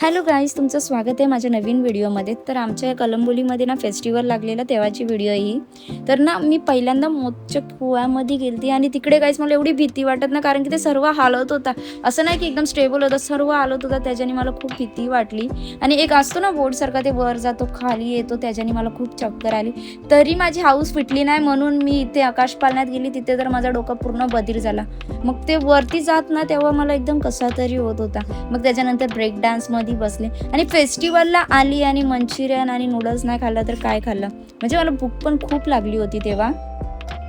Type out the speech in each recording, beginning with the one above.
Hello guys, तुमचं स्वागत आहे माझ्या नवीन व्हिडिओमध्ये. तर आमच्या कलंबोलीमध्ये ना फेस्टिवल लागलेला तेव्हाची व्हिडिओ ही. तर ना मी पहिल्यांदा मोदच्या कुवामध्ये गेलती आणि तिकडे गाईज मला एवढी भीती वाटत ना, कारण की ते सर्व हालत होता. असं नाही की एकदम स्टेबल होतं, सर्व हालत होता. त्याच्याने मला खूप भीती वाटली. आणि एक असतो ना बोर्डसारखा, ते वर जातो खाली येतो, त्याच्याने मला खूप चक्कर आली. तरी माझी हाऊस फिटली नाही, म्हणून मी इथे आकाश पालनात गेली. तिथे तर माझा डोका पूर्ण बधीर झाला. मग ते वरती जात ना तेव्हा मला एकदम कसा तरी होत होता. मग त्याच्यानंतर ब्रेक डान्समध्ये बसले आणि फेस्टिवलला आली आणि मंचुरियन आणि नूडल्स नाही खाल्लं तर काय खाल्लं. म्हणजे मला भूक पण खूप लागली होती तेव्हा.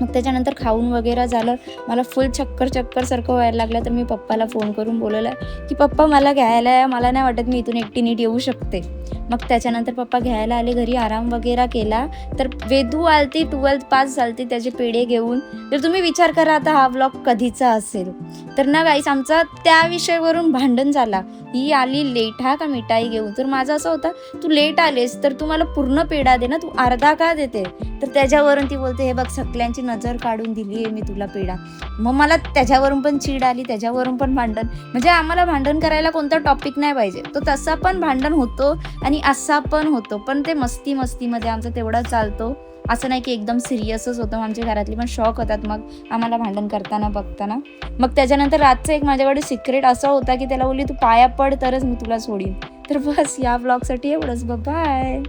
मग त्याच्यानंतर खाऊन वगैरे झालं, मला फुल चक्कर सारखं व्हायला लागलं. तर मी पप्पाला फोन करून बोलवलं की पप्पा मला घ्यायला आहे, मला नाही वाटत मी इथून एकटी नीट येऊ शकते. मग त्याच्यानंतर पप्पा घ्यायला आले, घरी आराम वगैरे केला. तर वेदू आलती 12th पास झालती त्याचे पेढे घेऊन. तर तुम्ही विचार करा आता हा व्लॉग कधीचा असेल. तर ना गाईस, आमचा त्या विषयावरून भांडण झाला. ही आली लेट हा का मिठाई घेऊन. तर माझं असं होतं, तू लेट आलेस तर तू मला पूर्ण पेढा दे ना, तू अर्धा का देते. तर त्याच्यावरून ती बोलते, हे बघ सगळ्यांची नजर काढून दिली आहे मी तुला पेढा. मग मला त्याच्यावरून पण चीड आली, त्याच्यावरून पण भांडण. म्हणजे आम्हाला भांडण करायला कोणता टॉपिक नाही पाहिजे, तो तसा पण भांडण होतो आणि असा पण होतो, पण ते मस्तीमध्ये आमचं तेवढा चालतो. असं नाही की एकदम सिरियसच होतं. आमच्या घरातली पण शॉक होतात मग आम्हाला भांडण करताना बघताना. मग त्याच्यानंतर रातचं एक माझ्याकडे सिक्रेट असा होता की त्याला बोलली, तू पाया पड तरच मी तुला सोडीन. तर बस या व्लॉगसाठी एवढंच. बाय.